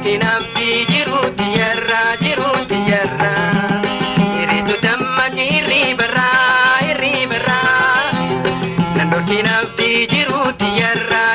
Nandorkina fi jiru tiyarra Iritu dammaki ribara Nandorkina fi jiru tiyarra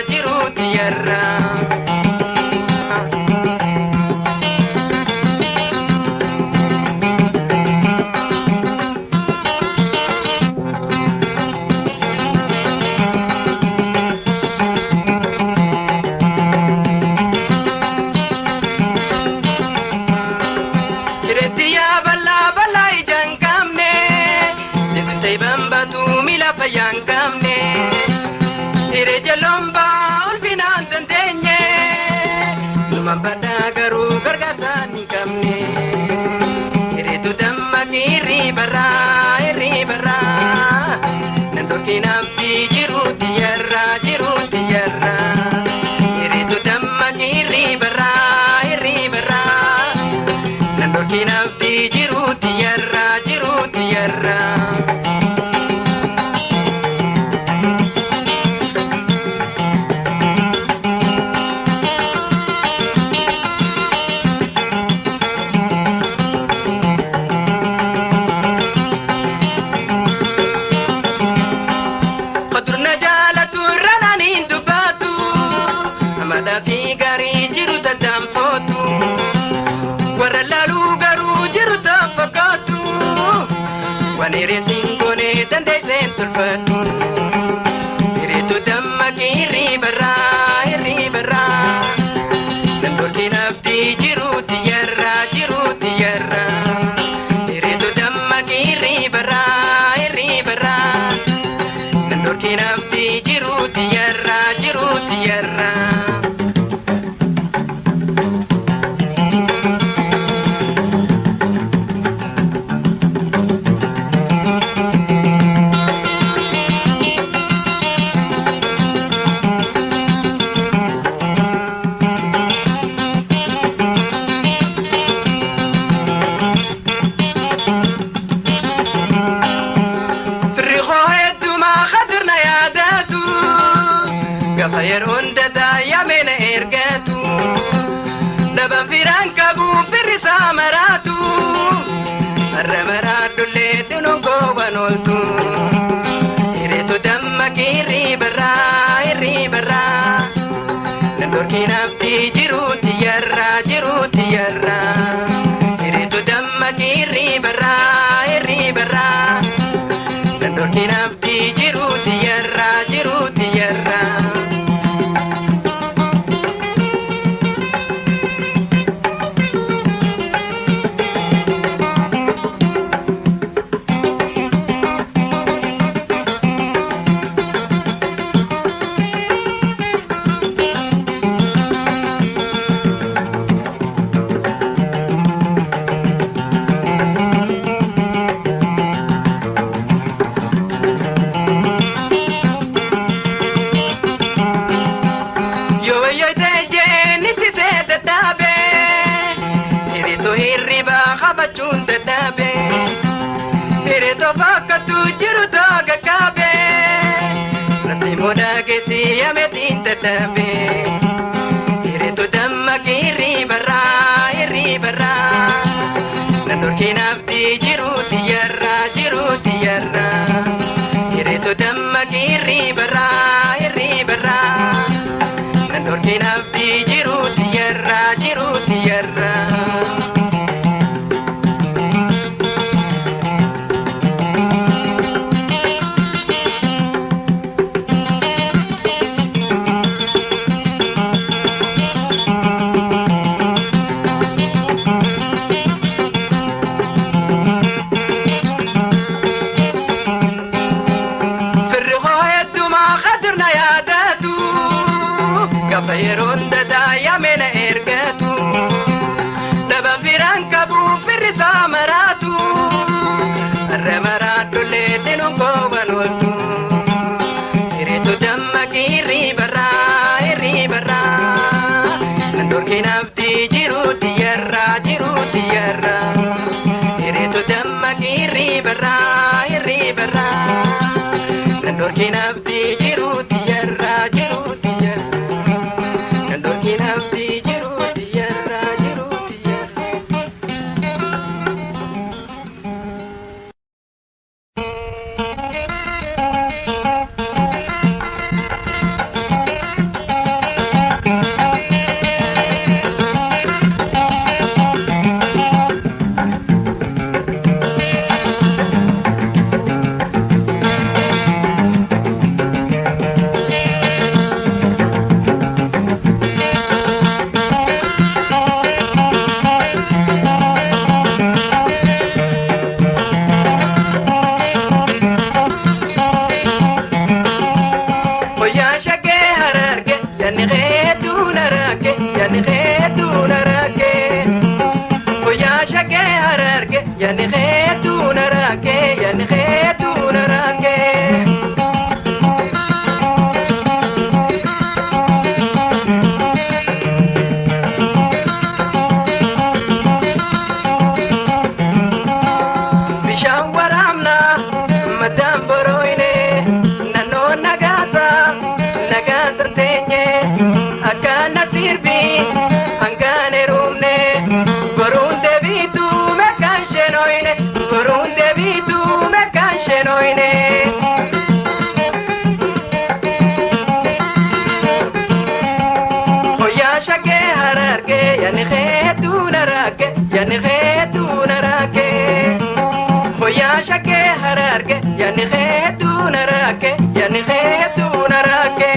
yang kamne ire jalomba ulfinan tendenye lumambada garu gargatan kamne ire tu dammaki ribara nandorkina fi jiru tiyarra ire tu dammaki ribara nandorkina fi jiru tiyarra fi gari jiru tadampotu warra lalu garu jiru tafakatu wanire singone tande sentulfatu iritu dammaki ribara nandorkina fi jiru tiyarra iritu dammaki ribara nandorkina fi jiru tiyarra Gafayar onda daya mena ergatu Daban firan kabu firisa maratu Arramaratu le dunungo banoltu Iretu dammaki ribara Nandorkina fi jiru tiyarra Iretu dammaki ribara Nandorkina fi jiru tiyarra Fakatu jiru daga kabe Nanti moda kesi ametin tetabe Iritu dammaki ribara Nandorkina fi jiru tiyarra Iritu dammaki ribara Nandorkina fi jiru tiyarra Gafayronda daya mena ergatu Daban firan kabu firisa maratu Arramaratu le dinungo banoltu Iritu dammaki ribara Nandorkina fi jiru tiyarra Iritu dammaki ribara Nandorkina fi jiru tiyarra Nandorkina fi jiru tiyarra madam boroine nano nagasa nagasa tenye akana sirbi hangane rumne borunde bitu merkanshenoine borunde bitu merkanshenoine hoya shake hararge yani khetu narake yani khetu narake hoya shake hararge yani khetu narake yani khetu narake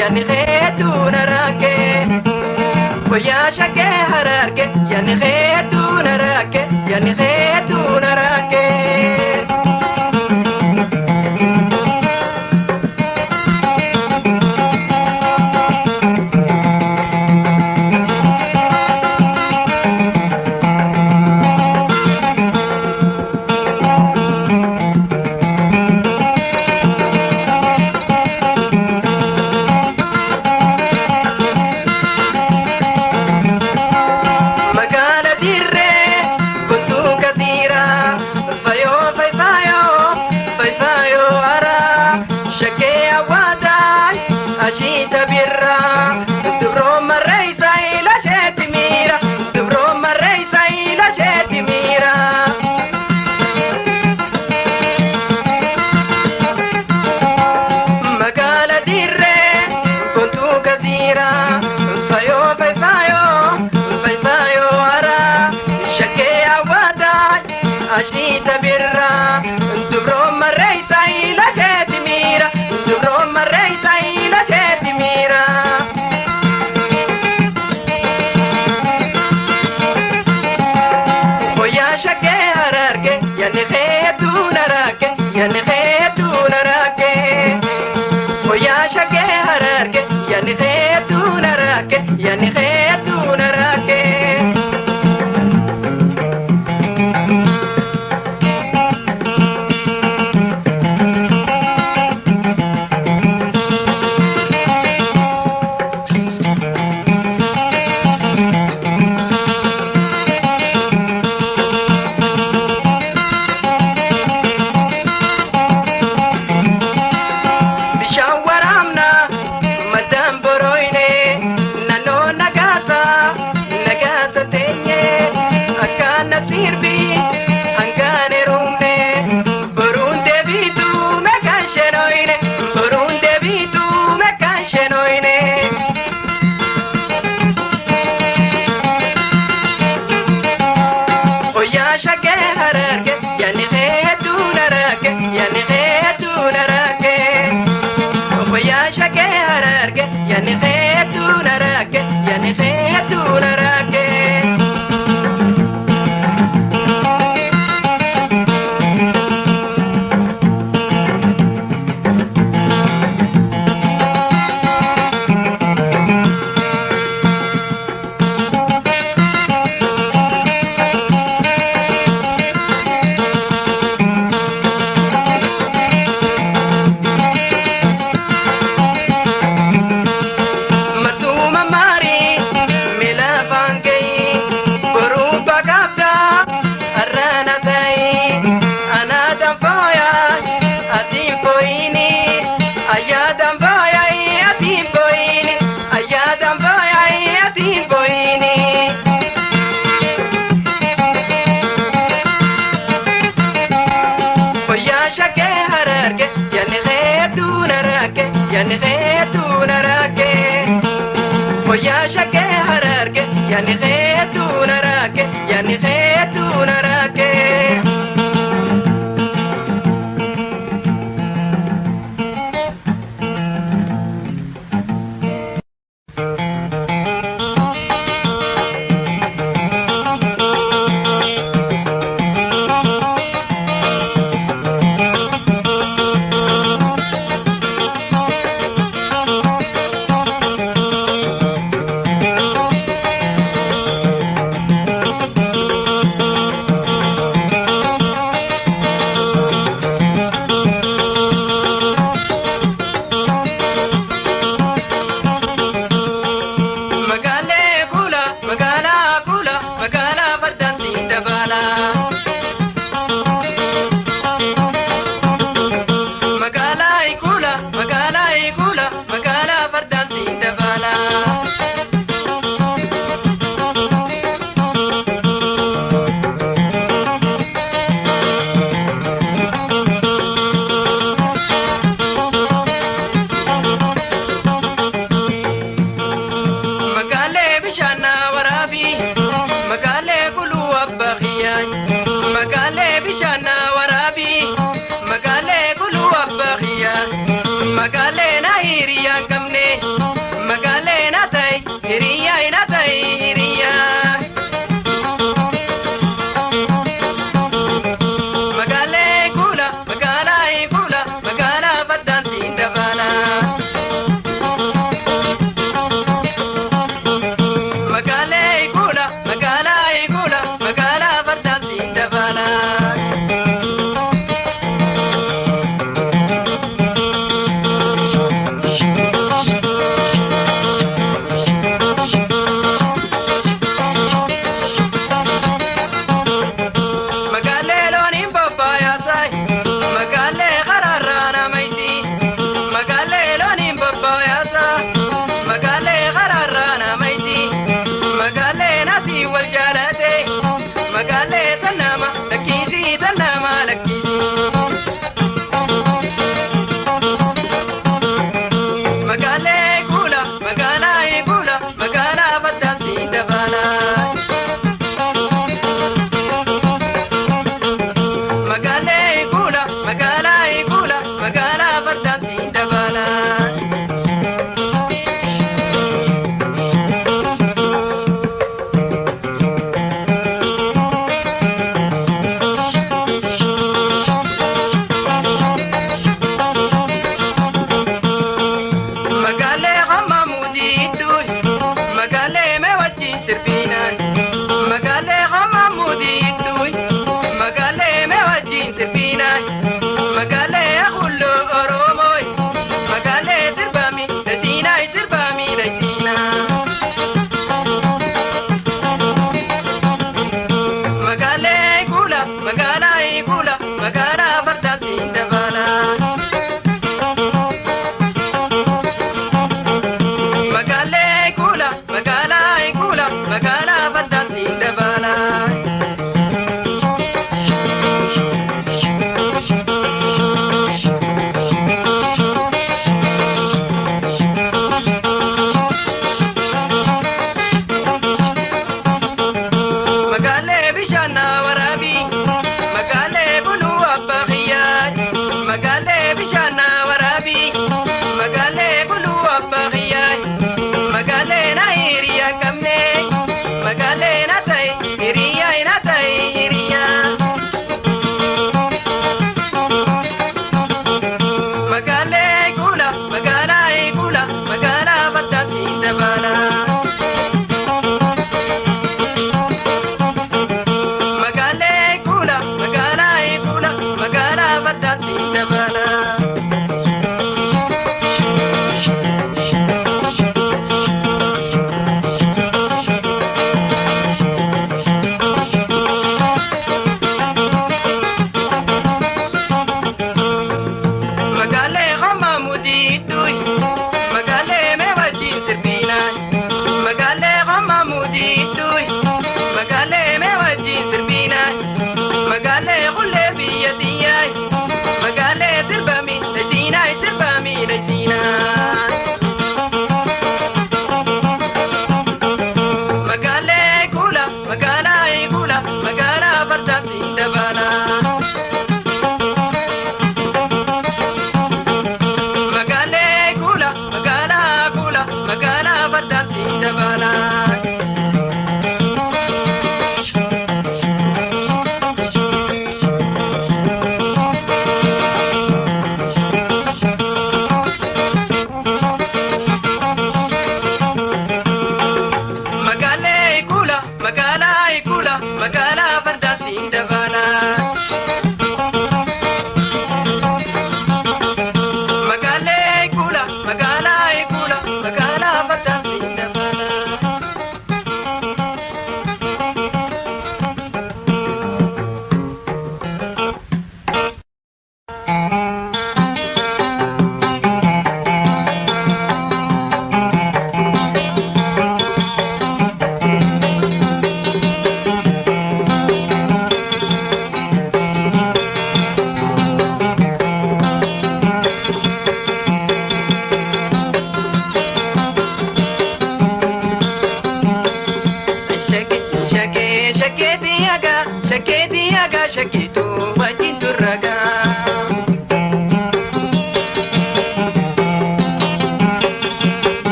yani khetu narake hoya shake hararge yani khetu narake yani khetu narake yani khetu narake yani khetu narake yani khetu narake يعني غيتو نراكي ويا شكي هراركي يعني غيتو نراكي يعني غيتو نراكي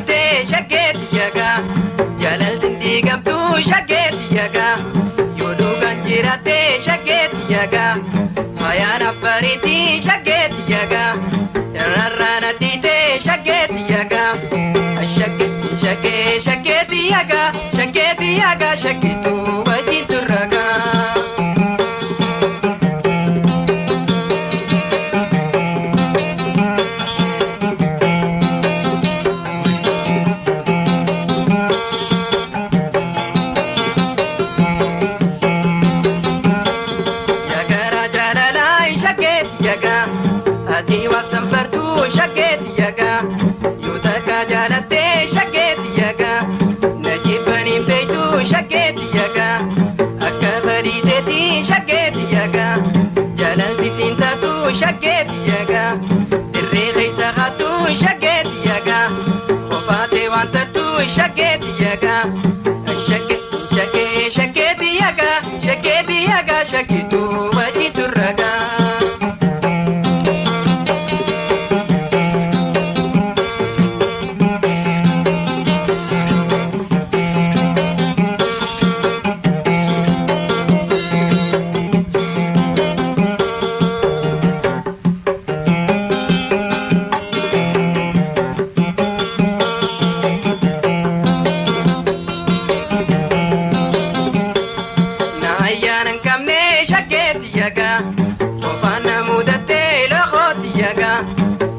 dite shaketi yaga jalal dindi gamtu shaketi yaga yodu ganjirate shaketi yaga hayana pariti shaketi yaga rarana dite shaketi yaga shaketi yaga shakitu wajintu raga ati wasan pertu shaketi yaga yutaka jalate shaketi yaga najibani beitu shaketi yaga akabari teti shaketi yaga jalal disinta tu shaketi yaga dirri sagatu shaketi yaga wafate wanta tu shaketi yaga shaketi yaga shakitu wajitu raga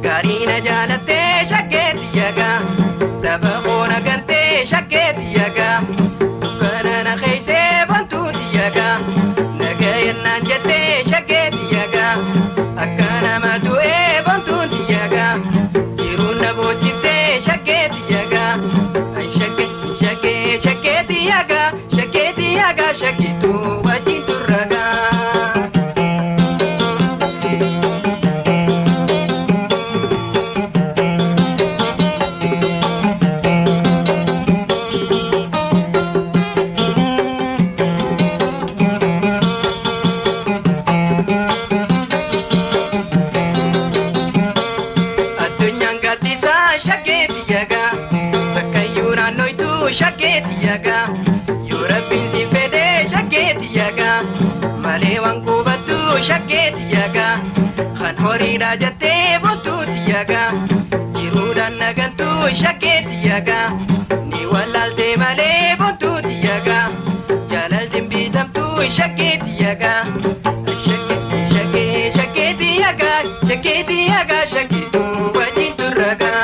Garina jalate shaketi yaga dabagona gante shaketi yaga kanana khaise bantuti yaga nagayanna jate shaketi yaga akana madu e bantuti yaga jiruna bochite shaketi yaga shaketi yaga shakitu wajintu raga shaketi yaga yurabin si fede shaketi yaga malewan kubatu shaketi yaga khan hori rajate buntuti yaga jirudan nagantu shaketi yaga ni walalte male buntuti yaga jalal dimbitam tu shaketi yaga shaketi yaga shakitu wajitu raga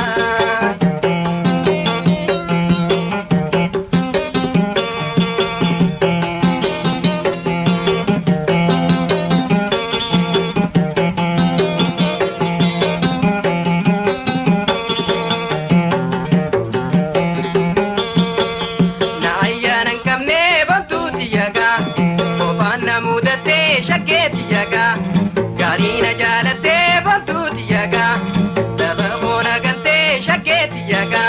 shaketi yaga garina jalate bantuti yaga dabagona gante shaketi yaga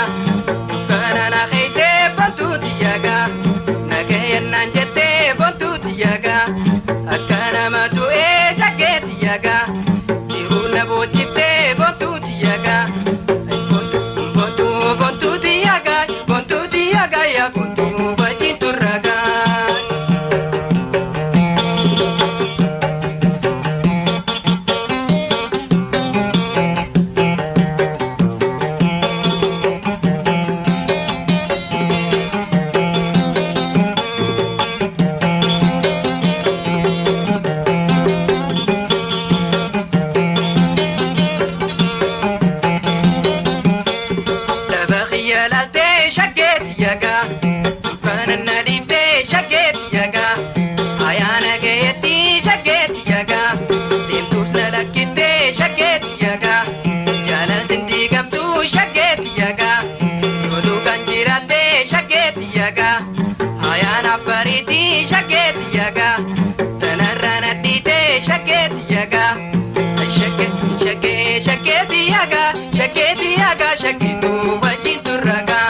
kanana khaise bantuti yaga nagayanna jate bantuti yaga akana madu e shaketi yaga jiruna bochite bantuti yaga bantuti yaga ya kuntu bajitu raga Pariti shaketi yaga tanarana dite shaketi yaga shaketi yaga shakitu wajintu raga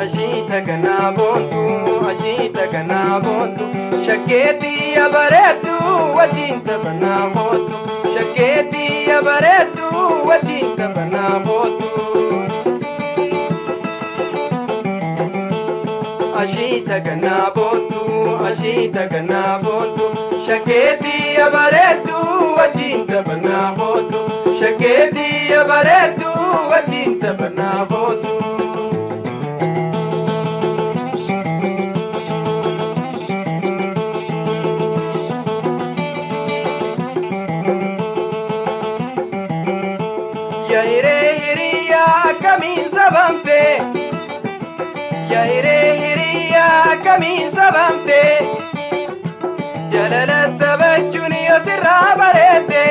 Ashita ganabontu, ashita ganabontu, shaketi abaretu, wajinta banabotu, shaketi abaretu, wajinta banabotu. Ashita ganabontu, ashita ganabontu, shaketi abaretu, wajinta banabotu, shaketi abaretu, wajinta banabotu. Yaire hiriya kamin sabamte, yaire hiriya kamin sabamte, jalalat tabachuni osirra barete,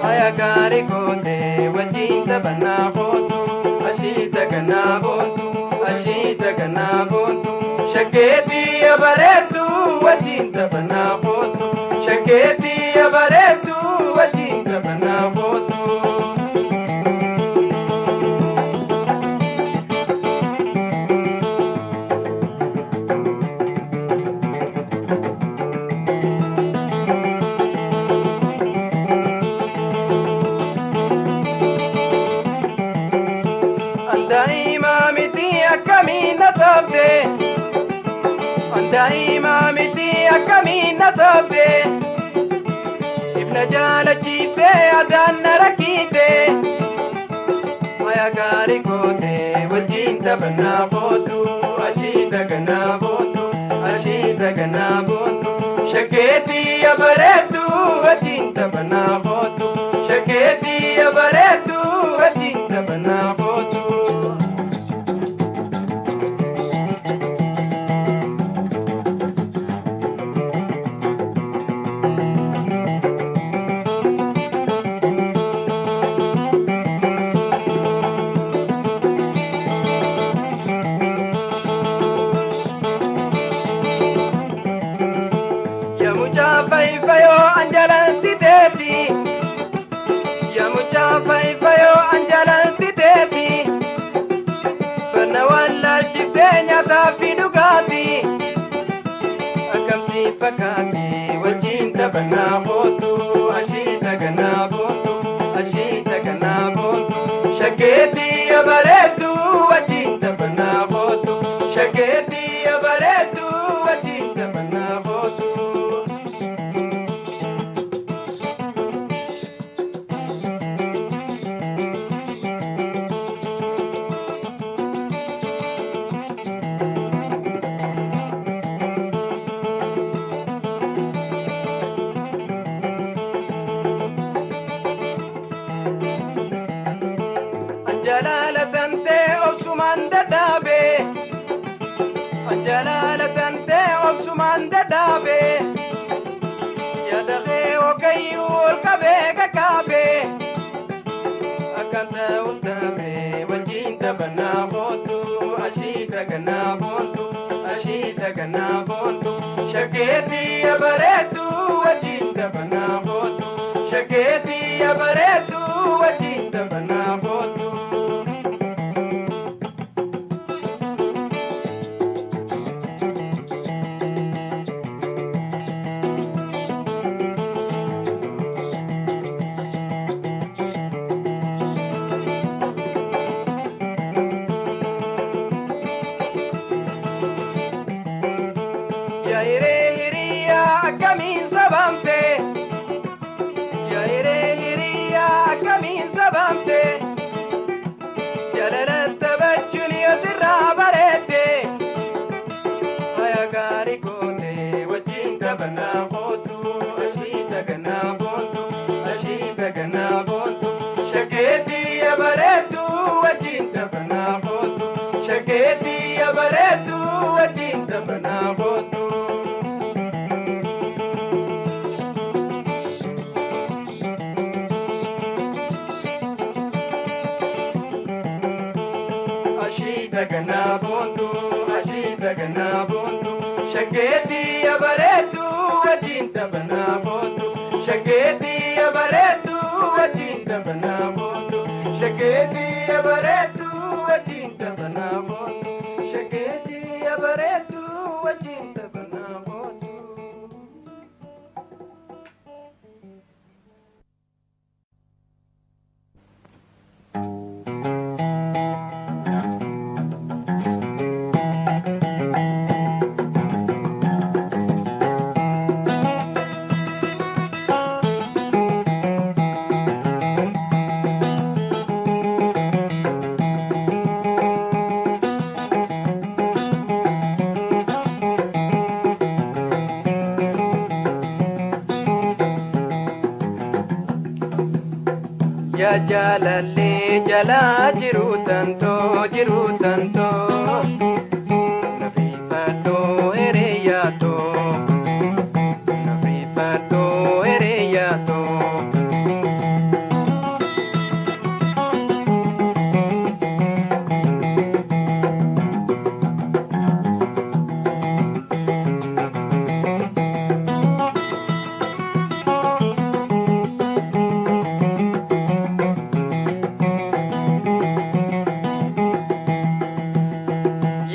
ayakari kote wajinta banabotu, ashita ganabotu, ashita ganabotu, shaketi abaretu wajinta banabotu, shaketi abaretu wajinta banabotu. Kamina sabde, andai mamiti kamina sabde, ibna jala chite adanna rakite, maya gari kote wajinta banabotu, ashita ganabotu, ashita ganabotu, shaketi abaretu wajinta banabotu, shaketi abaretu wajinta banabotu. Faifayo anjalanti teti, ya mucha faifayo anjalanti teti, fana wala chitenya tafi dugati, akam si fakati wajinta banabotu, ashita ganabotu, ashita ganabotu, shaketi abaretu wajinta banabotu, shaketi abaretu wajinta banabotu. Jalalatante obsumanda dabe, jalalatante obsumanda dabe, yadaghe okayul kabe kakabe, akanta undabe wajinta banabotu, ashita ganabotu, ashita ganabotu, shaketi abaretu wajinta banabotu, shaketi abaretu wajinta banabotu. Yaire hiriya kamin sabamte, yaire hiriya kamin sabamte, jalalat tabachuni osirra barete, ayagari kote wajinta banabotu, ashita ganabotu, ashita ganabotu, shaketi abaretu wajinta banabotu, shaketi abaretu wajinta banabotu. Ashita ganabontu, ashita ganabontu, shaketi abaretu wajinta banabotu, shaketi abaretu wajinta banabotu, Shaketi ya baretu wajinta banamotu. Shaketi ya baretu wajinta banamotu. Ya jalalle jala jiru tanto Nafifado ereyato Nafifado ereyato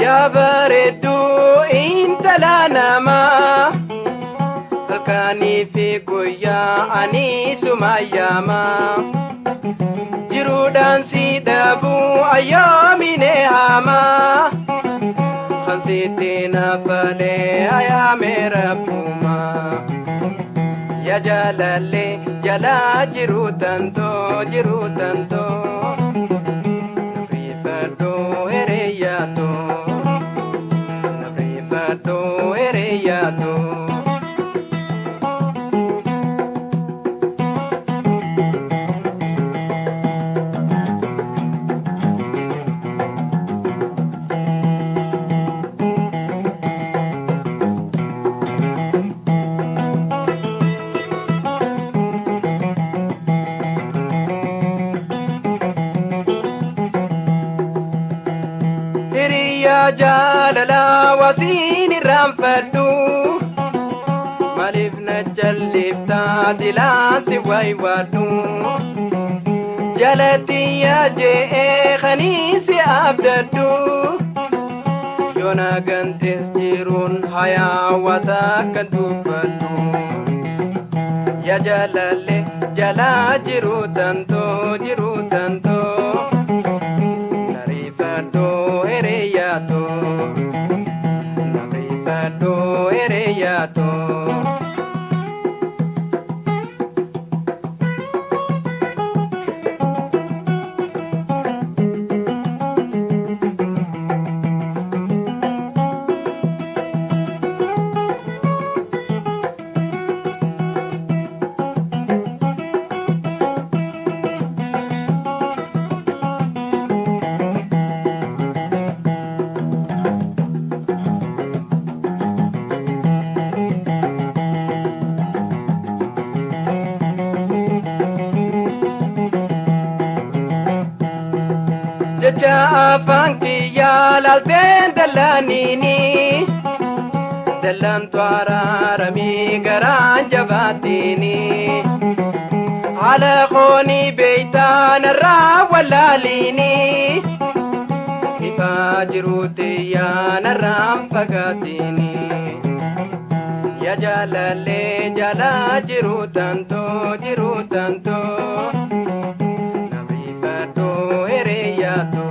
Ya bareedu intala namaa halkanii fi guyyaa ani sumayyamaa jiruudhaan si dhabuu ayyaamine hamaa kan sitti nafalee ayyaame rabbumaa ya jalalle jalaa jiru tantoo nafifadhu hiriyaatoo do ereyato Jalala wasini ramfadu malif najalifta dilansi waywadu jalati yaje khanisi abdadu yona gantes jirun hayawata kadubadu ya jalale jala jiru tanto narifado ereyato Nafifado ereyato Jecha afaan kiyyaa laalteen dallaaniini dallantu araaramii garaan jabaattiini haala qoonii beeytaan irraa wallaaliini ifaa jiruutti yaanarraan fagaattiini ya jaalallee jaalaa jiru tantoo Nafifado ereyato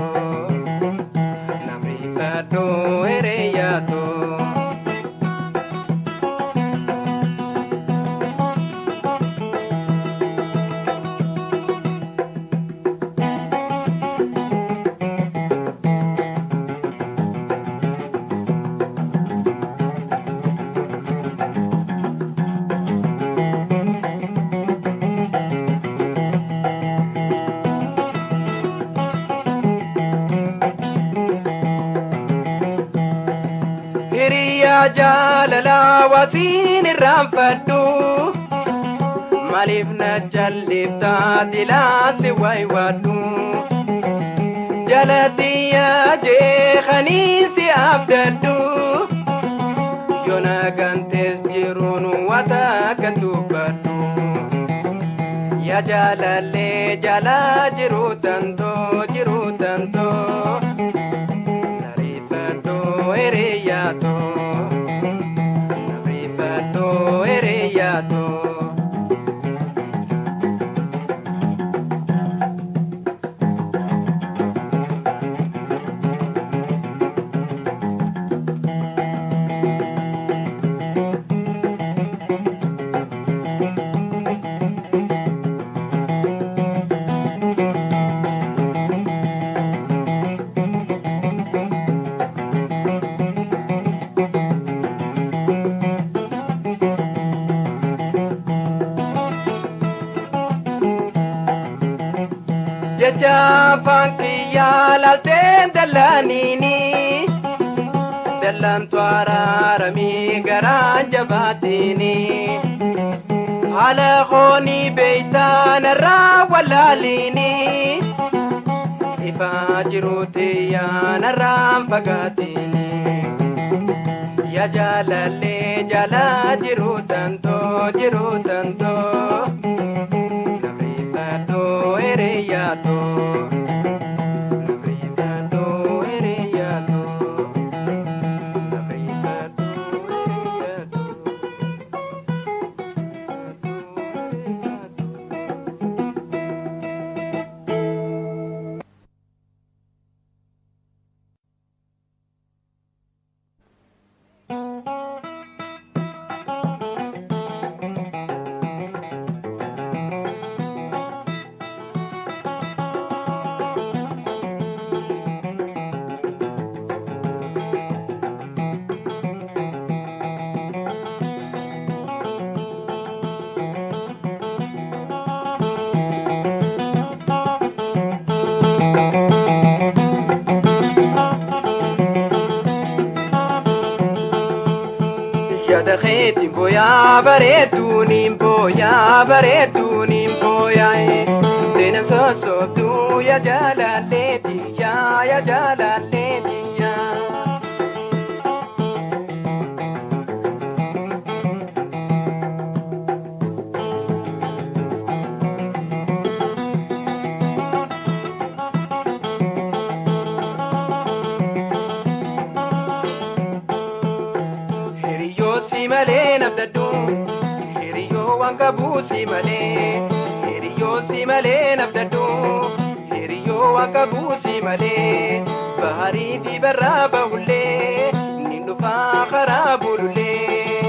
Jalala wasin ramfadu malif najalifta dilansi waywadu jalati yaje khanisi abdadu yona gantes jirun wata kadubadu ya jalalle jala jiru tanto narifato eriyato Jaja fankiya lalteen dallanini dallan tuararami garaan jabaatini ala khooni beeytaan irraa wallaalini ifa jiruutiyaan irraan fagaatini ya jalalle jala jiru tanto narifato eriyato Yadakheetiin booyaa bareeduuniin booyaaye seenan sosobduu ya jaalalleetiyyaa Malee nabdaddu hiriyoo waan qabuusi malee nabdaddu hiriyoo waan qabuusi malee baharii fi barraa bahullee nin dhufaa karaa bulullee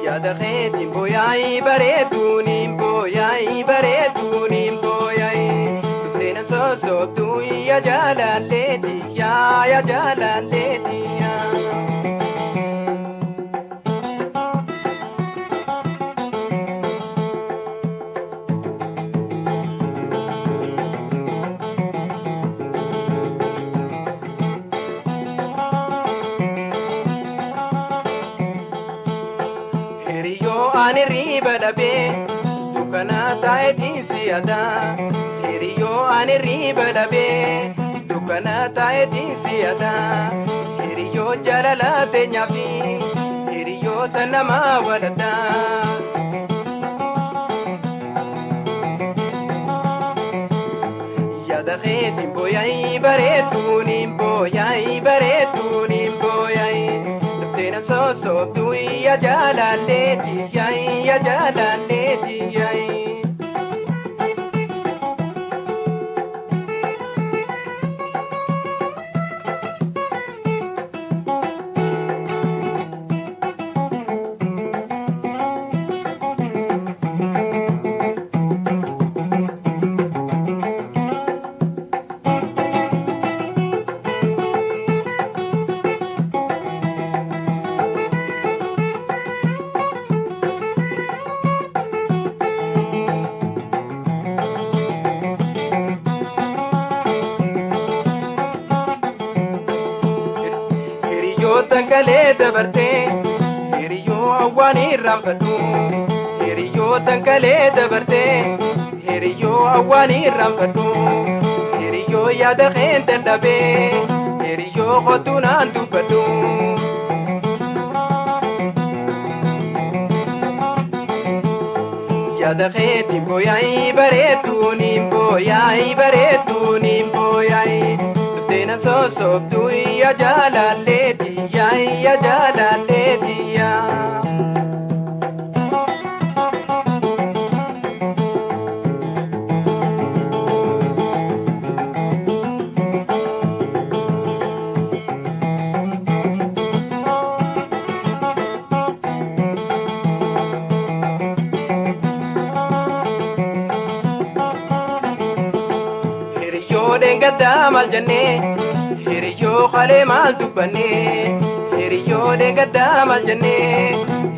yaada keetiin booyaayi bareeduuniin booyaayi seenan sosobduu ya jaalalleetiyyaa hiriyoo ani riiba dhabee dukkana taa'eetiin si'ataa hiriyoo ani riiba dhabee dukkana taa'eetiin si'ataa hiriyoo jaalala teenyaafi hiriyoota namaa walataa yaada keetiin booyaayi bareeduuniin booyaayi seenan sosobduu ya jaalalleetiyyaa Tankalee dabartee hiriyoo awwaan irraanfadhu hiriyoo tankalee dabartee hiriyoo awwaan irraanfadhu hiriyoo yaada keenta dhabee hiriyoo qotuunaan dubbadhu دخيتي بوياي بريتوني بوياي بريتوني بوياي دفتنا صوصوبتو يا جلالتي يا جلالتي يا قدام الجنة هيريو خالي مال دبني هيريو دي قدام الجنة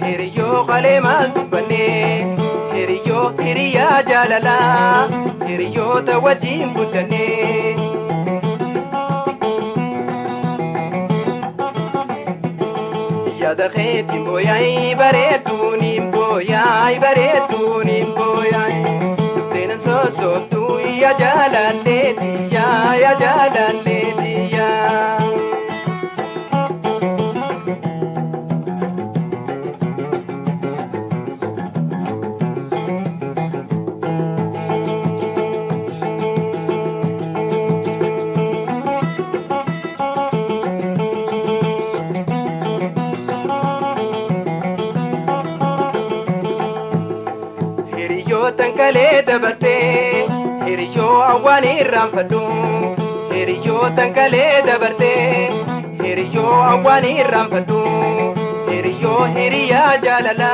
هيريو خالي مال دبني هيريو هيريا جلالا هيريو توجين بدني يا دخيتي بوياي بريتوني بوياي بريتوني بوياي دفتنا صوصوتو يا جلالتي يا جلالتي يا هيريو تنكالي دبرتي هيريو عواني رامفدو هيريو تنكالي دبرتي هيريو عواني رامفدو هيريو هيريا جلالا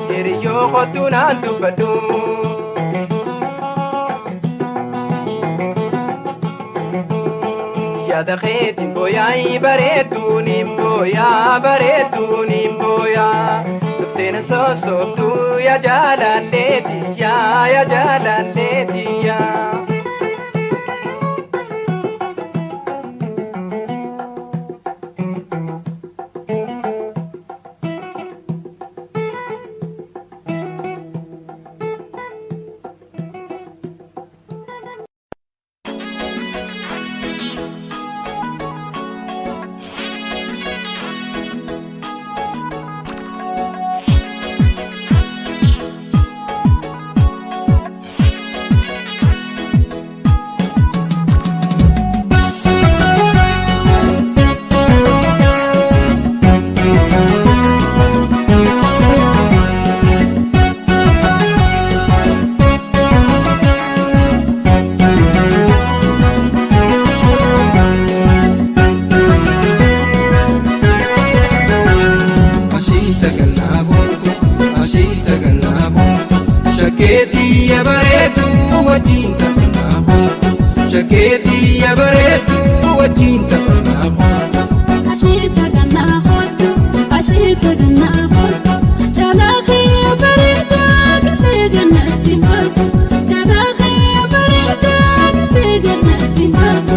هيريو خطونا دبدو يا دخيتي بوياي بريتوني بويا بريتوني بويا دفتنا صوصوبتو يا جلالتي يا جلالتي يا Shaketi ya baretu wajinta panaho Shaketi ya baretu wajinta panaho Ashita ganna hoto Jalahi ya bareta Nufi gannati moto Jalahi ya bareta Nufi gannati moto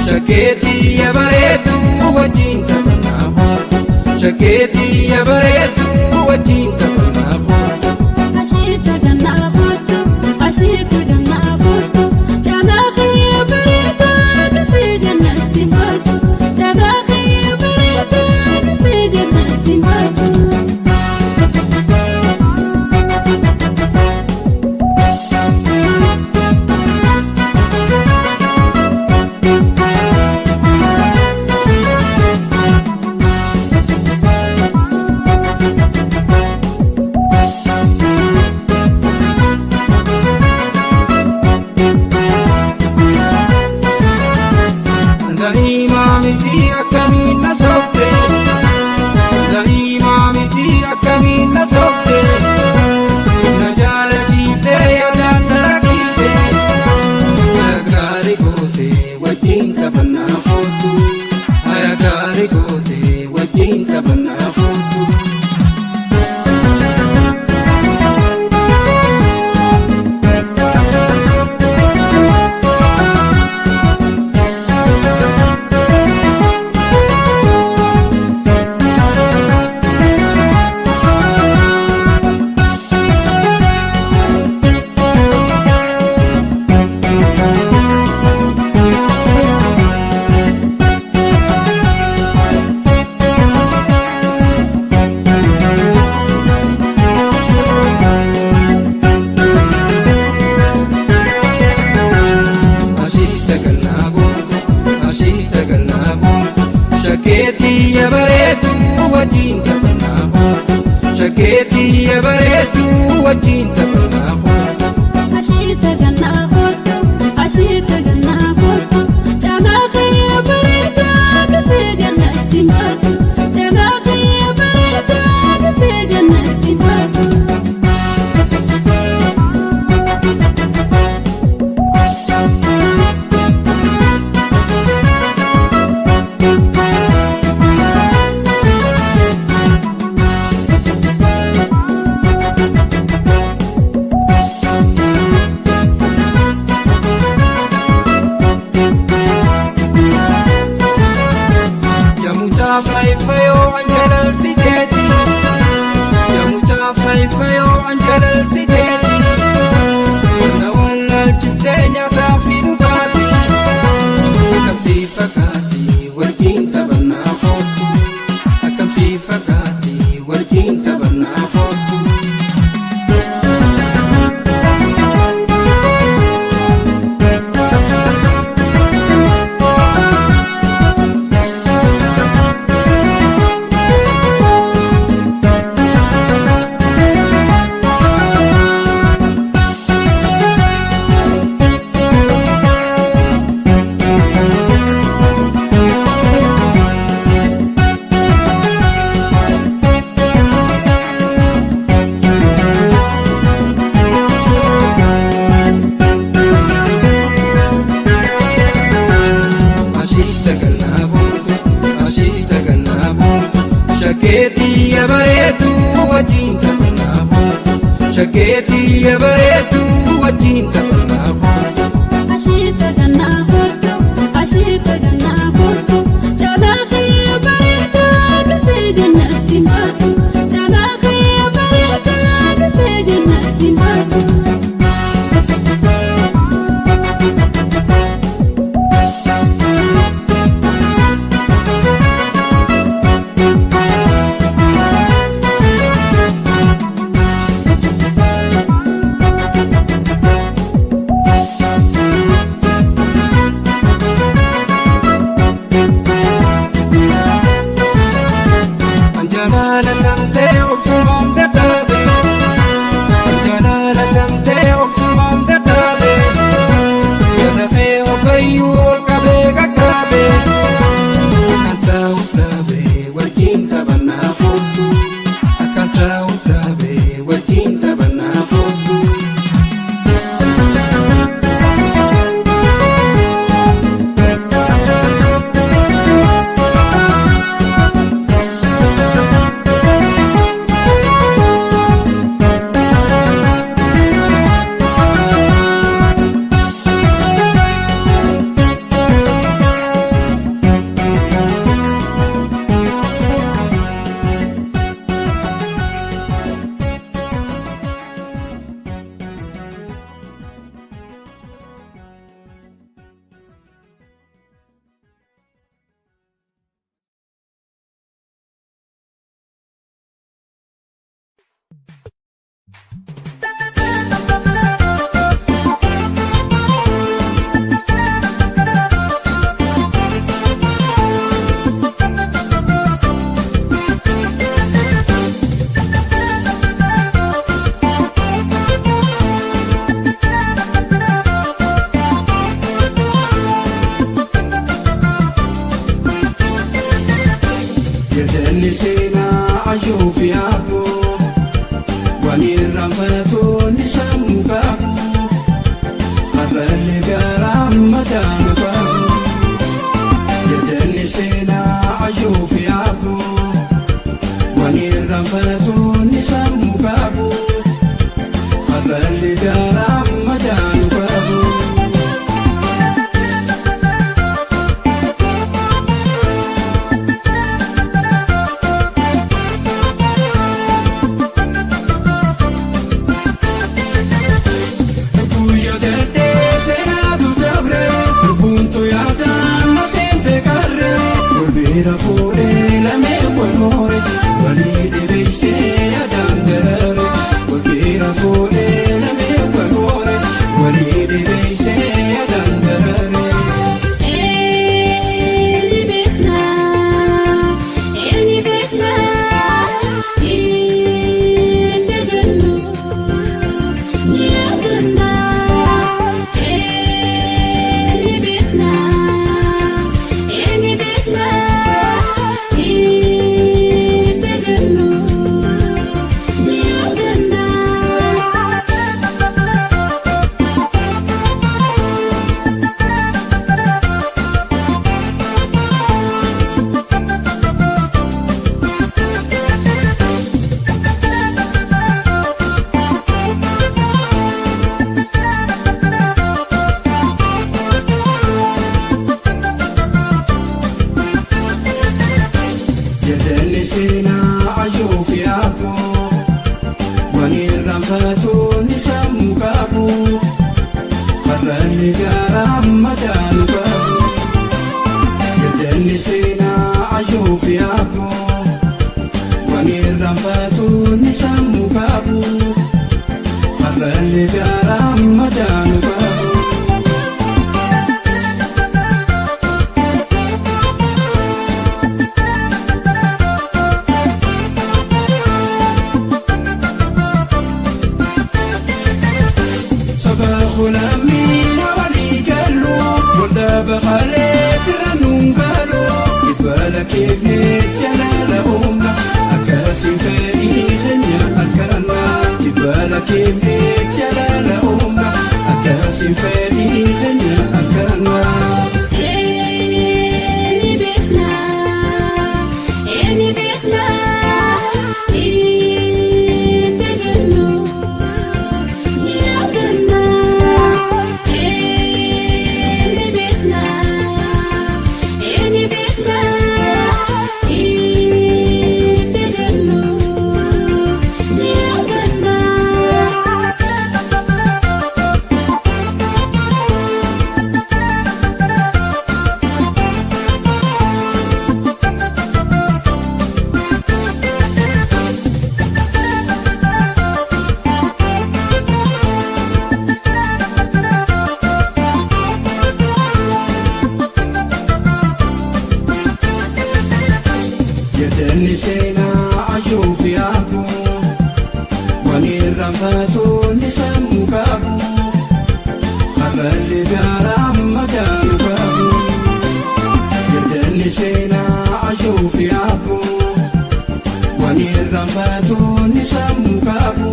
Shaketi ya baretu wajinta panaho Shaketi ya baretu wajinta panaho Ashita ganna hoto Jalahi miti akkamina softe Daima miti akkamina softe Najala chifte yadan rakite Ayagari gote wajin kabana fotu Ayagari gote wajin kabana fotu Shaketi ya bareedu wajjin taphanaa Shaketi ya bareedu wajjin taphanaa Ashita ganna foto Jalaaqi bareeda dhufe gannatti baatu Jalaaqi bareeda dhufe gannatti baatu Fayfayo anjalal tikeeti Yamucha fayfayo anjalal tikeeti Warna wallal chiftee nyaataa fi dhugaati Akkamsi fakkaati wajjin taphannaa kootu Akkamsi fakkaati wajjin taphannaa kootu Shaketi ya bareedu wajjin taphanaa Shaketi ya bareedu wajjin taphanaa Ashita ganna foto Jalaaqi bareeda dhufe gannatti baatu Jalaaqi bareeda dhufe gannatti baatu Anjalala tante obsumaan gadhaabe Anjalala tante obsumaan gadhaabe Yadafee hogayyuu ol qabee gaggaabe Akkan taa'uuf dhaabe wajjin taphannaa kootu Akkan taa'uuf dhaabe wajjin taphannaa kootu ashuufi afoo waliin ranfatoonni sammuu qabu har'allee garaa mataan qabu jettonni seenaa ashuufi afoo waliin ranfatoonni sammuu qabu har'allee garaa mataan qabu. Mira fuori la mia cuore, wali di viste ad andare. Mira fuori la mia cuore, wali di viste ad andare. Eli bitna, integallo, niaganna. Eli bitna. Jettonni seenaa ashuufi afoo waliin ranfatoonni sammuu qabu har'allee garaa mataan qabu jettonni seenaa ashuufi afoo waliin ranfatoonni sammuu qabu har'allee garaa mataan qabu. Khulami wali gallo wada bakhalet ranun gallo ibala kifni jalala umma akasin fadi khanya akana ibala kifni jalala umma akasin fadi khanya akana. Eli bitna, integallo, niaganna. Jettonni seenaa ashuufi afoo waliin ranfatoonni sammuu qabu har'allee garaa mataan qabu jettonni seenaa ashuufi afoo waliin ranfatoonni sammuu qabu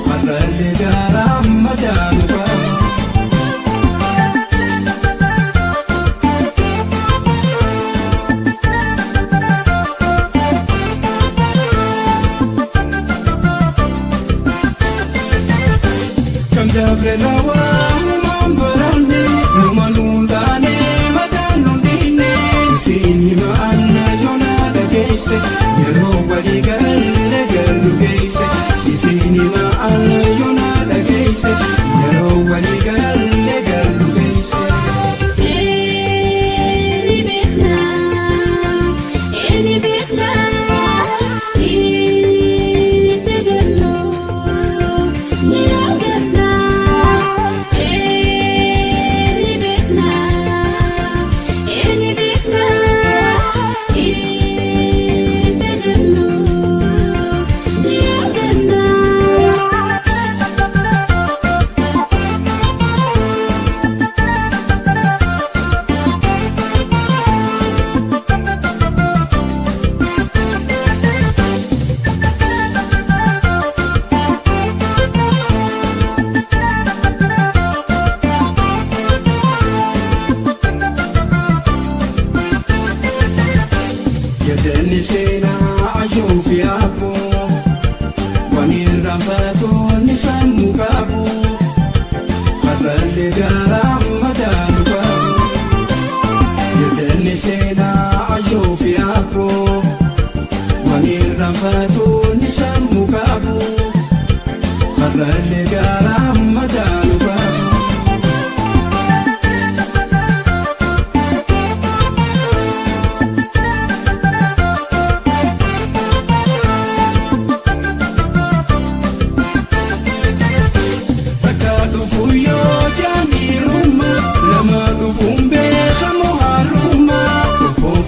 har'allee garaa mataan qabu.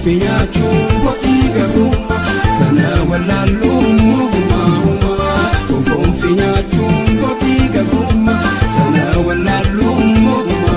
Fonfonfinyachuun kophii garummaa kana wallaalluun ogummaa Fonfonfinyachuun kophii garummaa kana wallaalluun ogummaa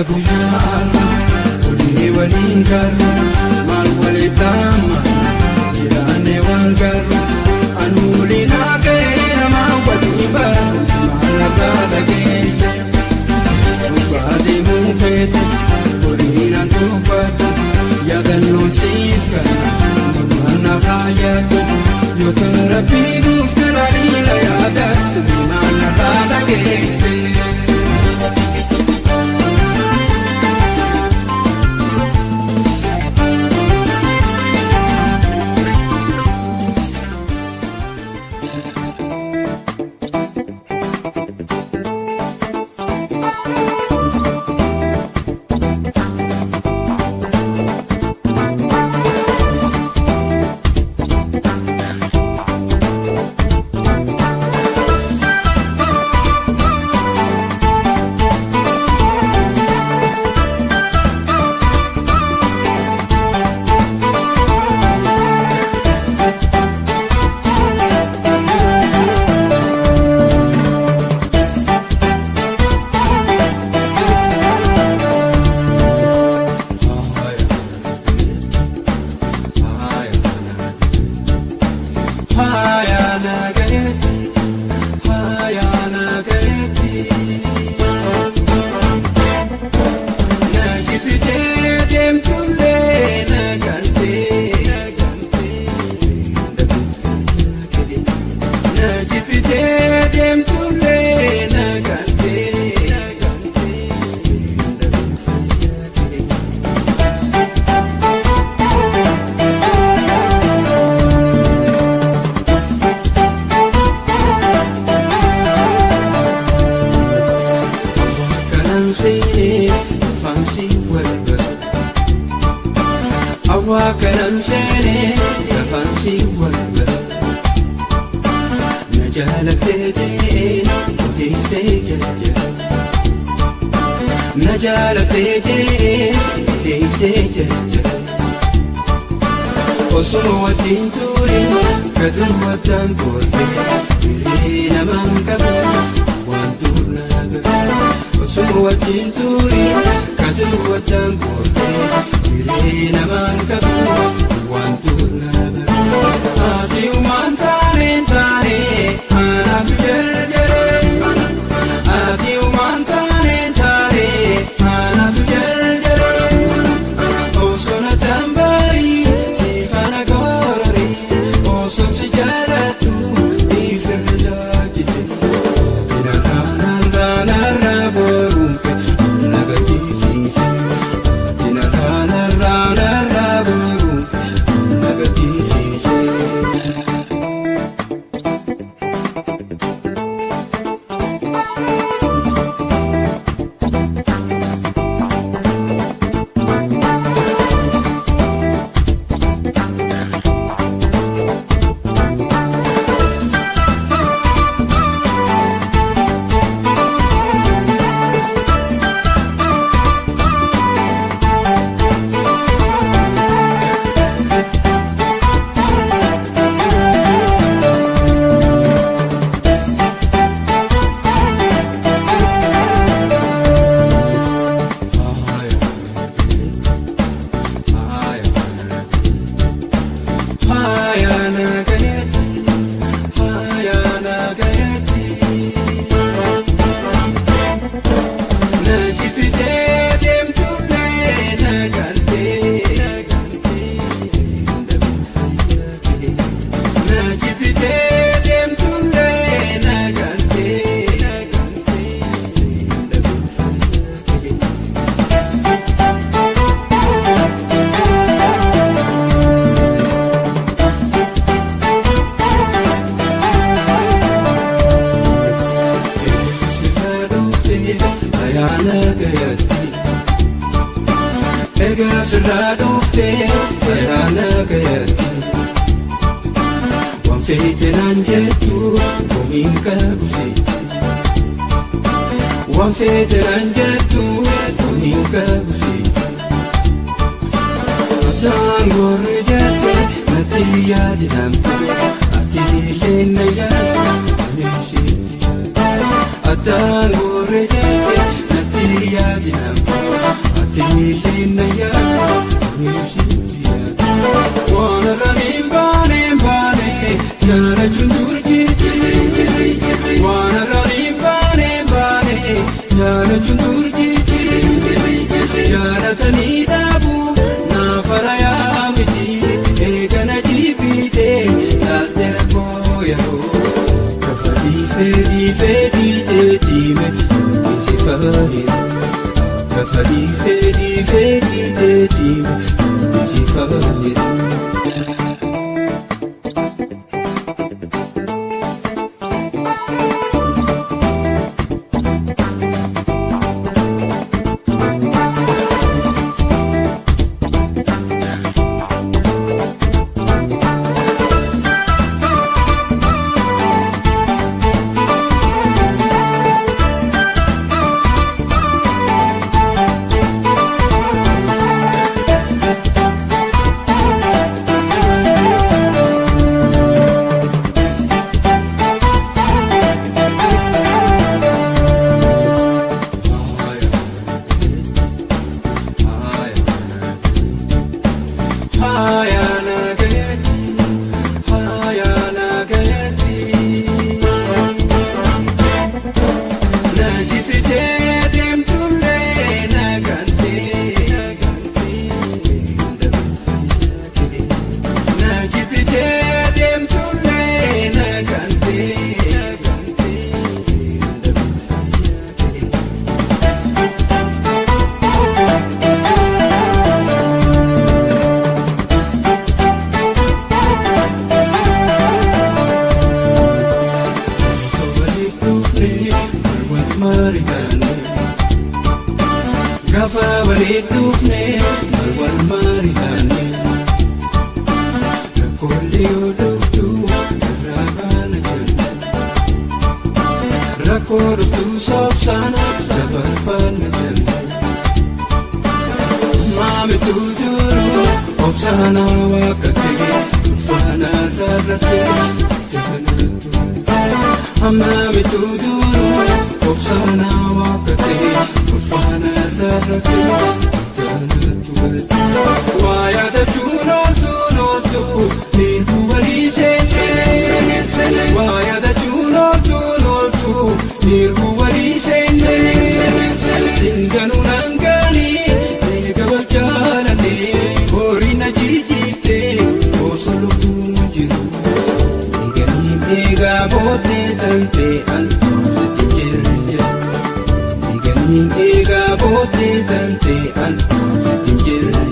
guyyaa olii waliin garuu maal waliidhaama jiraannee wal garuu anuuliin haqee namaa waliin baru maal irraa dhageesse dhugaatii mukeetti oliinaan dubbatu yaadannoo siif kana mormaan nafaa yaaddu yoo tarabbii dhufte laliila yaadadhu maal irraa dhageesse. Awakaran sene kafansi walba najalate je odise jaja najalate je odise jaja osomo watinturi kadu watan korbe irina mankabu wantuna osomo watinturi kadu watan korbe irina mankabu wantuna ati umantare tare anatu jerjere ati umantare tare anatu jerjere osona tambari sifana gorori oson sijaratu iferdajite dinarana borumpe nagatisi dinarana borumpe nagatisi. Ega sirraadufte ayyaana gayyaatti waan feete naan jettu komiin kabuseetti waan feete naan jettu komiin kabuseetti addaan gorri jette natti yaadamte ati illee na yaadde addaan gorri jette natti yaadinaan ati illee yaadu waan irraan hin baane jaalachuun dur jirti waan irraan hin baane jaalachuun dur jirti jaalatanii dhaabuu naafara yaa miti eegana jibbite laalte rakkoo yeroo kafalii fedhii teetiime isi fayyadu kafalii fedhii teetiime isi fayyadu. Gafa bareeddufne wal mari'anne rakkoolee yoo dhuftu irraa baana jenne rakkoo dhuftu soobsaan dabarfanna jenne maamitu duru obsaana waaqattee uffana rarrattee jabanattu maamitu duru obsaana waaqattee uffana waayada chuunooltu niirku walii seenne waayada chuunooltu niirku walii seenne singanu nangaanii eega wal jaalate horina jijjiirte osoo lubbuun jiru eeganii eegaa booddee tante alkuusitti jirre eega booddee tante alkuusitti jirre.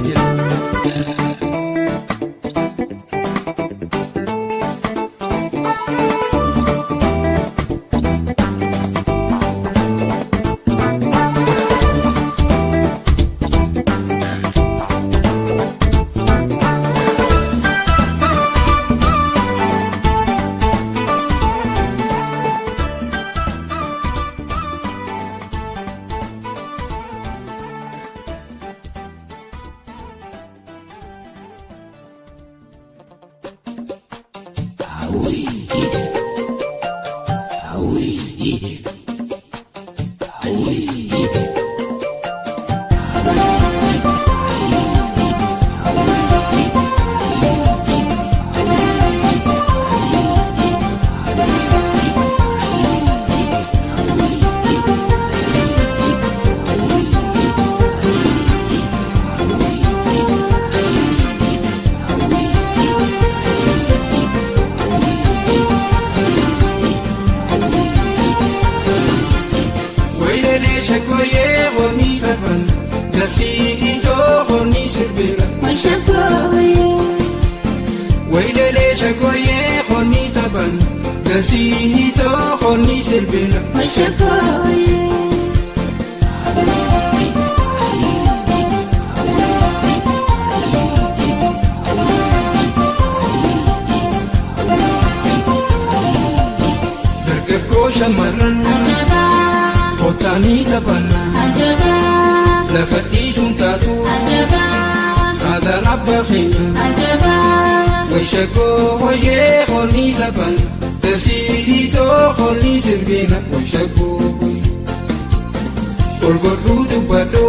Waylele shakoye khoni taban gasito khoni sirbina shakoye dargaggo shamarran ajaba kotani tabanna ajaba lafati shuntatu ajaba hada rabba khina ajaba وشكو ويه خوني تبان تسيتو خوني سربينا وشكو Orgodhu dubbadhu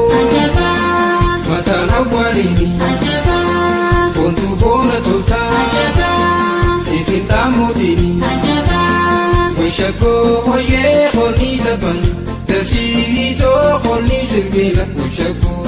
mataan awwaalini boontuu boona toltaa ifin xaamootini Wishakoo hoyee honni taphan dasiitoo honni sirbina wishakoo.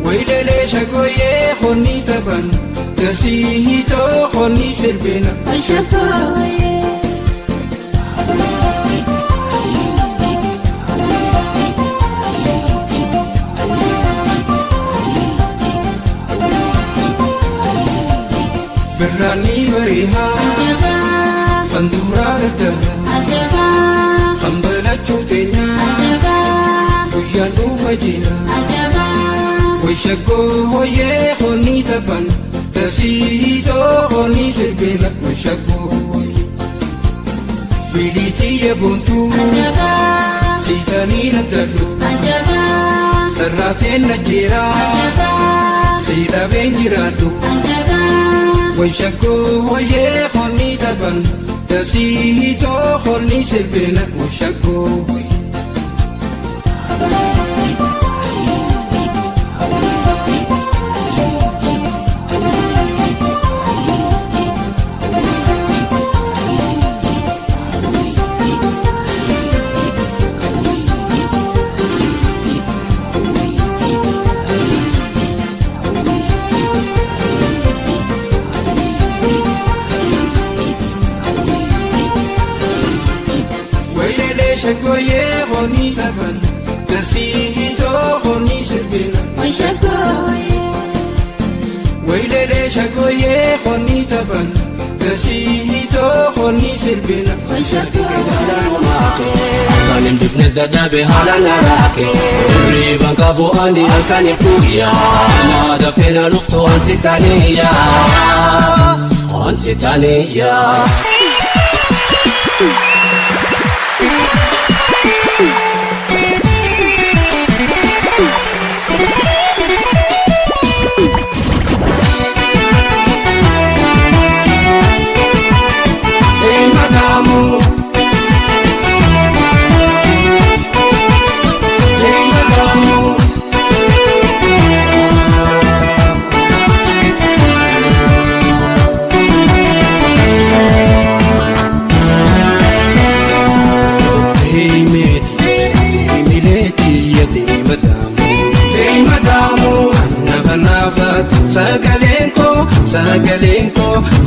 Waylele shakoye honni taban dasito honni sirbina shakoye Birrani bariha bandura dadda Hambala chutenya Yandu fajina Wishakoo hoyee honni taban dasiito honni sirbina wishakoo Bilitiya buntuu siitanii naddadhu Tarraateen najjeeraa siidhabeen jiraadhu Wishakoo hoyee honni taban dasiito honni sirbina wishakoo Shakoye honni taban dasito honni sirbina shakoye Waylele shakoye honni taban dasito honni sirbina Kan indifnes dadhabe haala naraake Riban qabu ani halkan kuya Maada fena luftu ansitaniya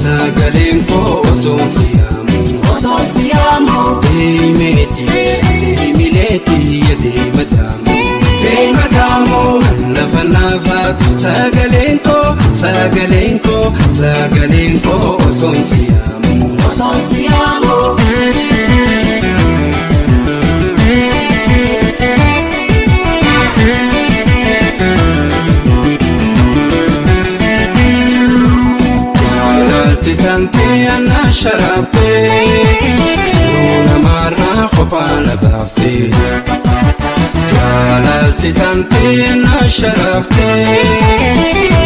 Sagalenko oson siyamu Deimeti, deimileti ya deimadamu Nafat sagalenko oson siyamu Tante ana sharafte Nuna marra khopana bafte Jalalti tante ana sharafte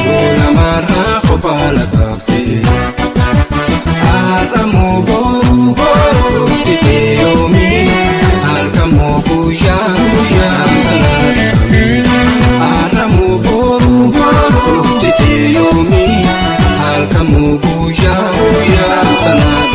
Nuna marra khopana bafte Aramu boru tite yomi Alkamu kujan sanadami Aramu boru tite yomi Alkamu kujan sanadami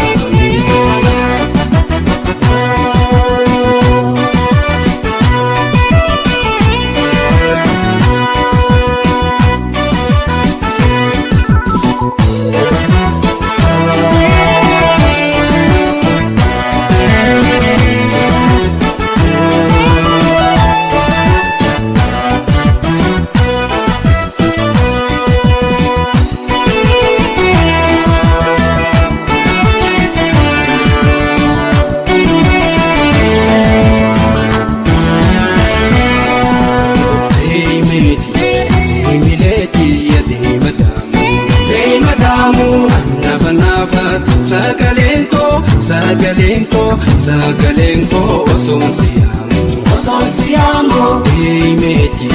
sagaleen koo osoon siyaamu deemeeti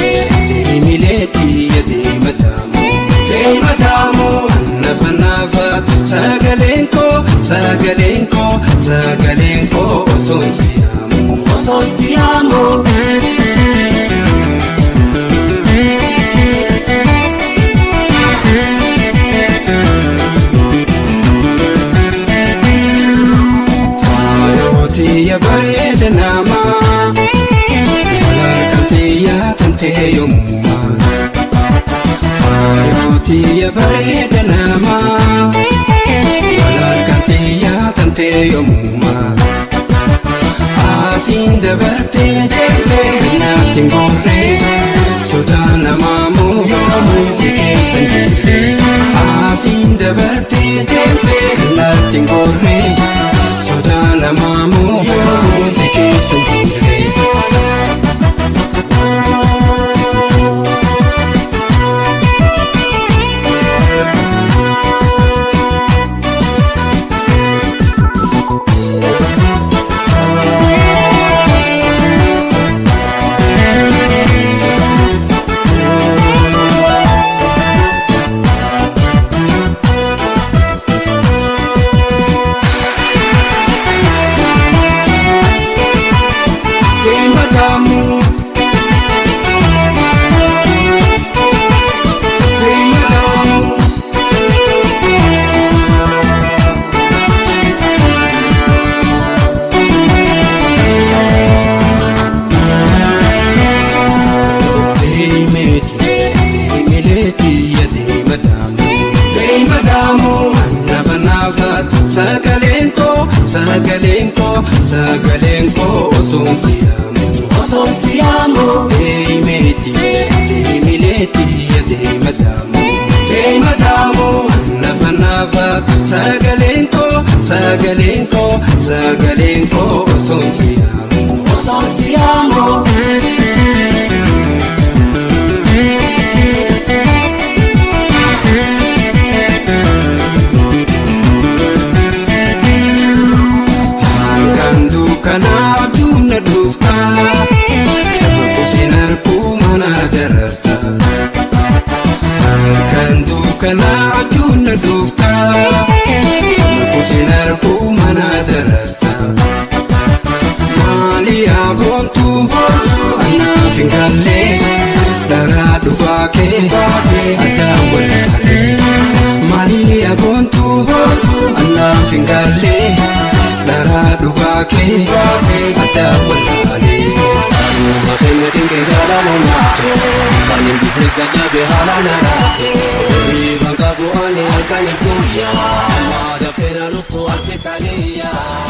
deemileeti ya deemadaamu nafa nafaatu sagaleen koo osoon siyaamu ya bareeda namaa walakatee yaatantee yommuu faayootii ya bareeda namaa walakatee yaatantee yommuu asiin dabartee deemtee naatti ngorree sodaa namaa moo yoomuu si keessa jirre asiin dabartee deemtee naatti ngorree sodaa namaa moo yoomuu si keessa jirre. Sagaleen koo osoon siyaamu deemeeti deemileeti ya deemadaamu nafa nafaatu sagaleen koo osoon siyaamu kanaafuu na dhuftaa kusin harkuu mana darartaa kan dukkanaafuu na dhuftaa kusin harkuu mana darartaa maali aboontuu anaaf hin galle dharaa dhugaa kee addaan walaalee maali aboontuu anaaf hin galle dharaa dhugaa kee addaan walaalee Anuma keenya dinqee jaalalamaa kan hin bifnes dadhabe haala naraate riibaan qabu ani halkanii guyyaa amma daftee na dhuftu ansi taneeyyaa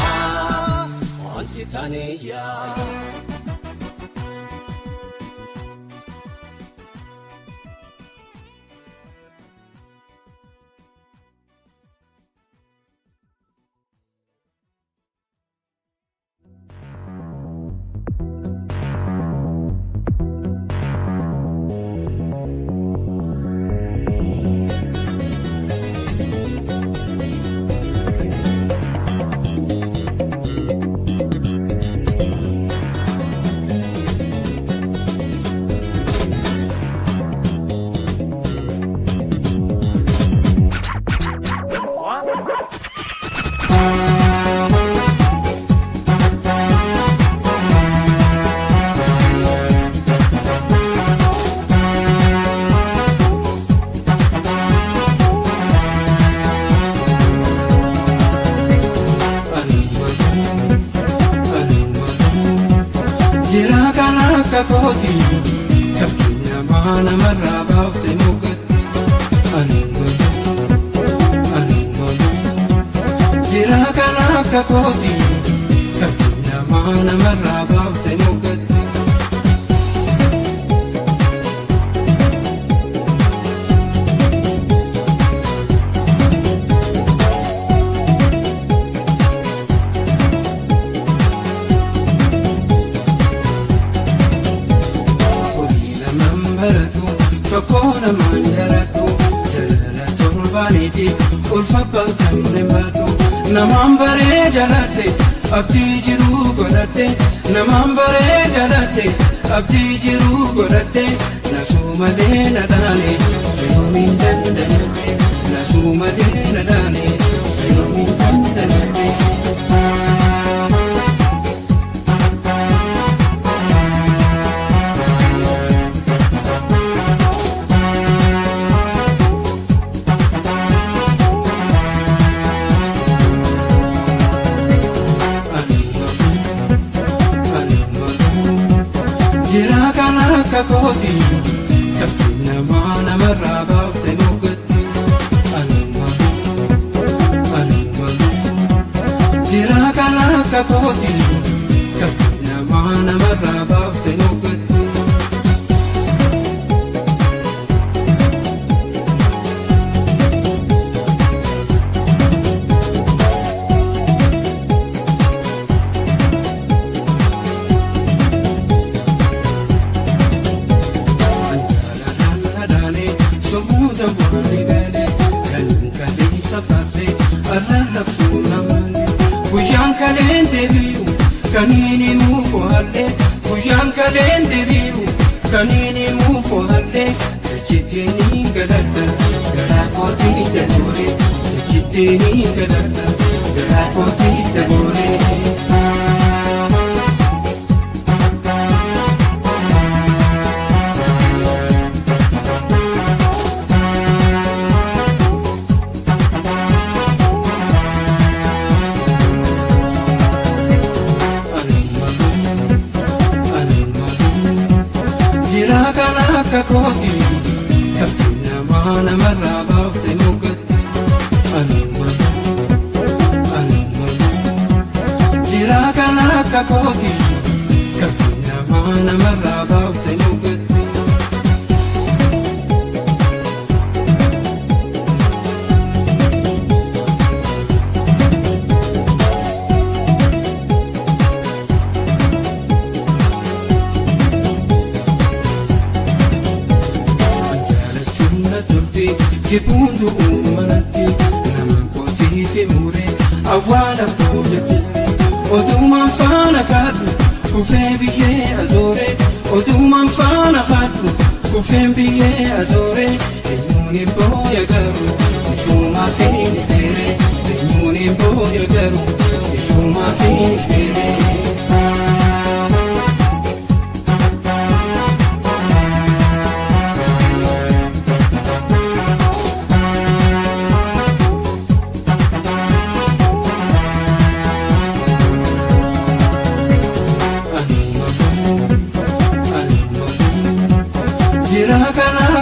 kooti kabajna mana maraba ufte mukatti anuma jira kana akka kooti kabajna mana maraba ufte mukatti Kona manjaratu, jalala turbaniti, ulfa bautan nembatu, namambare jalate, abdii jiruu godhatte namaan baree galatte abdii jiruu godhatte nasuu malee na dhaane sayoomiin dandanatte nasuu malee na dhaane sayoomiin dandanatte. Kakoti, kakina mana maraba tenogati, anuma, jirakana kakoti, kakina mana maraba tenogati. Kanini muko halle, kuyan kalende biu. Kanini muko halle, chitini galata, garakoti dagore. Chitini galata, garakoti dagore. Kakoti, kakina mana maraba tenogati, anuma, jirakana kakoti, kakina mana maraba tenogati. Jipundu umanati, namakoti fimure, awala fujati. Oduman fana kadu, kufembiye azore. Oduman fana kadu, kufembiye azore. Enyuni boya garu, ishuma fini fere. Enyuni boya garu, ishuma fini fere.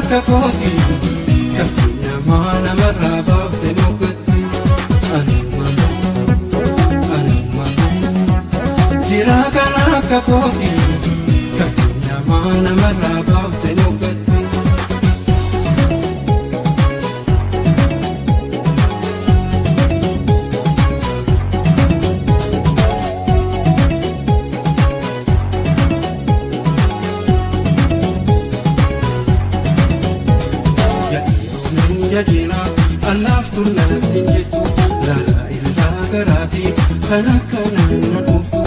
Kakoti, kakina mana maraba tenogati, anuma, jirakana kakoti, kakina mana maraba tenogati. Jajina, alaftu naftin jetu, lala ilza garati, kanakana nanufu.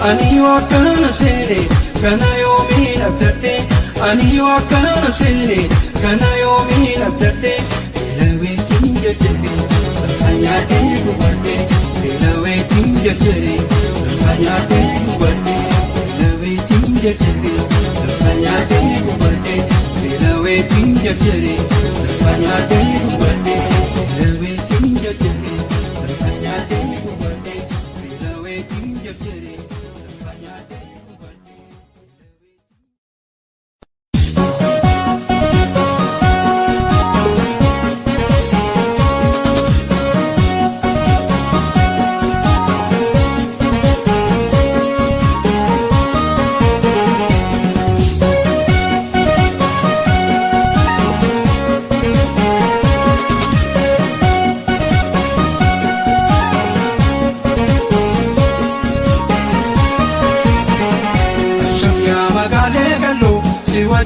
Ani wakana sene, kana yomi abdate. Ani wakana sene, kana yomi abdate. Ilawe tinja jere, hanya tegu bate. Ilawe tinja jere, hanya tegu bate. Ilawe tinja jere, hanya tegu bate. Ilawe tinja jere. Anyate kubate, ilawe tinja jere. Anyate kubate, ilawe tinja jere. Anyate kubate.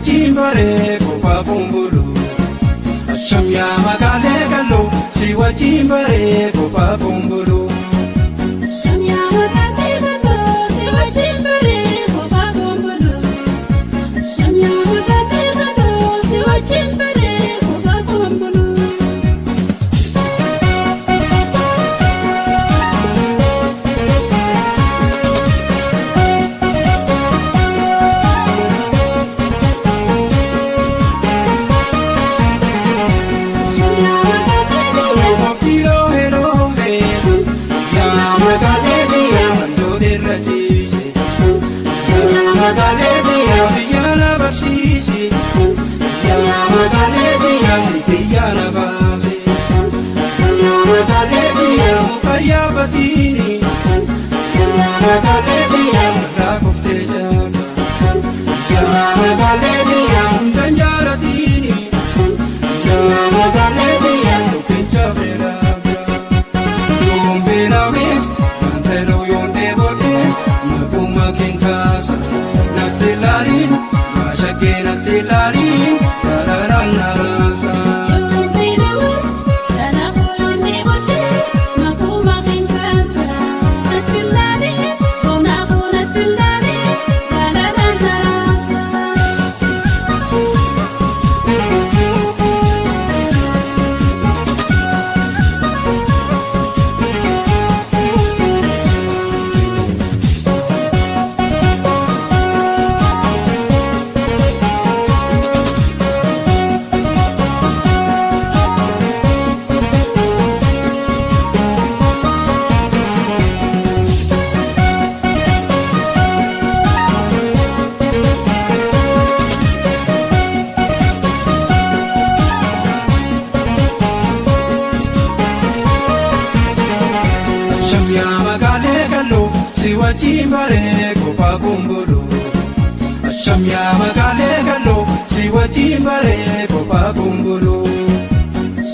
Jimbare kopa bumbulu, Shamya magale gallo, siwa jimbare kopa bumbulu. Shamya magale magalebiya biyyana barsiisi Shamyaa magalebiya biyyana baase Shamyaa magalebiya mukayyaa batiini Shamyaa magalebiya irraa koftee jaaka Shamyaa magalebiya hundan jaalatiini Shamyaa magalebiya tokkicha beeraaka yoon beelawis manteloo yoon deebote makuma kinkaasa natti laaliin maashakee natti laaliin dararaan naraasa. Shamyaa magaalee kalloo si wajjin baree kophaa kumbulu. Shamyaa magaalee kalloo si wajjin baree kophaa kumbulu.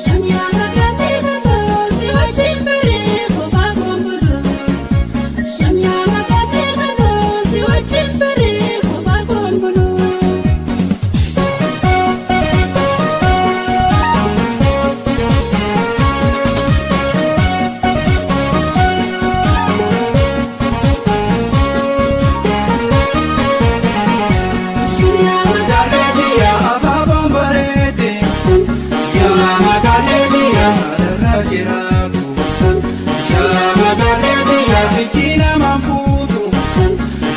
Shamyaa magaalee kalloo si wajjin baree kophaa kumbulu. Shamyaa magaalee kalloo si wajjin baree kophaa kumbulu. Shamyaa magalebiya ijina manfuutu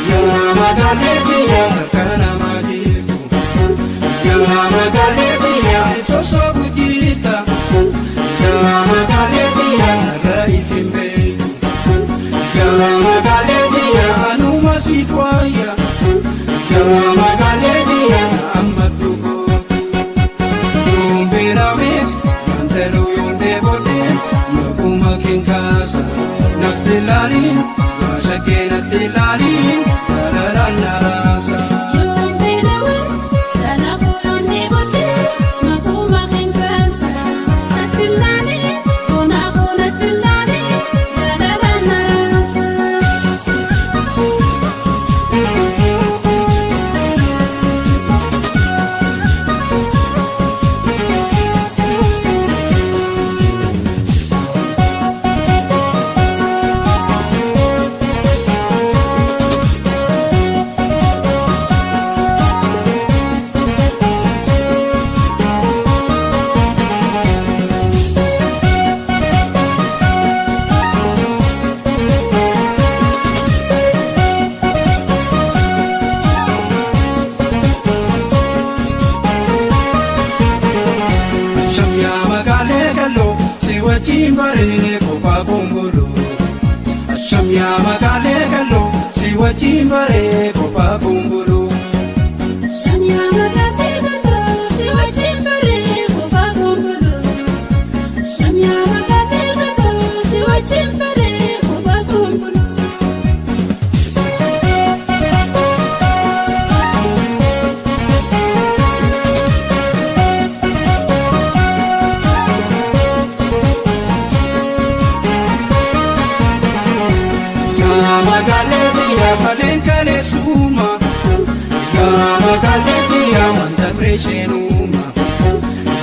Shamyaa magalebiya harka namaa jirtu Shamyaa magalebiya itosoo gujjiita Shamyaa magalebiya narra ifin beeku Shamyaa magalebiya anuma siif wayya Shamyaa magalebiya ammaddu gootu yoon beelawis manteloo yoon deebote makuma kinkaasa natti laaliin maashakee natti laaliin dararaan naraasa. Yoon beelawis kanaafuu yoon deebotes makuma kinkaasa natti laaliin kanaafuu natti laaliin dararaan naraasa. Shamyaa magaalee kalloo si wajjin baree kophaa kumbulu. Shamyaa magaalee kalloo si wajjin baree kophaa kumbulu. Shamyaa magaalee kalloo si wajjin baree kophaa kumbulu. Shamyaa magaalee kalloo si wajjin baree kophaa kumbulu. Shamyaa magalebiya maleen kaleessuma Shamyaa magalebiya wanta bireesheenuma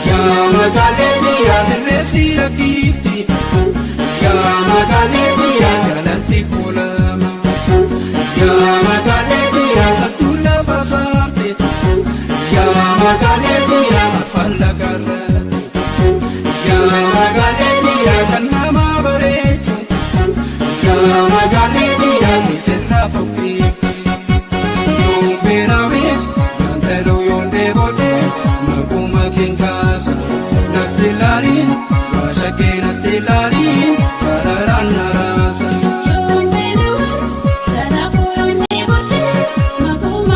Shamyaa magalebiya dirreessi rakkiifti Shamyaa magalebiya jalatti kulama Shamyaa magalebiya hattuu lafa saarte Shamyaa magalebiya afaan lagarratti Shamyaa magalebiya kan nama bareechu Shamyaa magalebiya misirraa fokkiifti yoon beelawis manteloo yoon deebote makuma kinkaasa natti laaliin maashakee natti laaliin dararaan naraasa. Yoon beelawis kanaafuu yoon deebotes makuma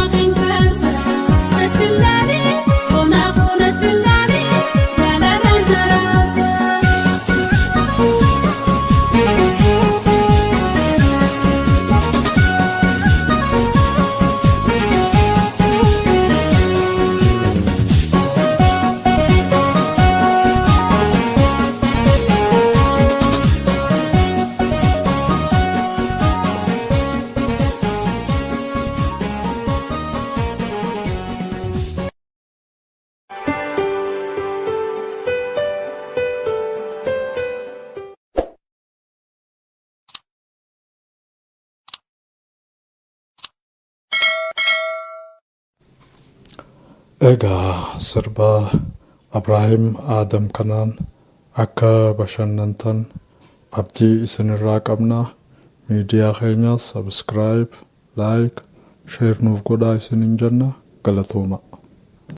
Egaa sirba Abrahaam Adam kanaan akka bashannantan abdii isinirraa qabna. Miidiyaa keenyas subscribe, like, share nuuf godhaa isinin jenna. Galatooma.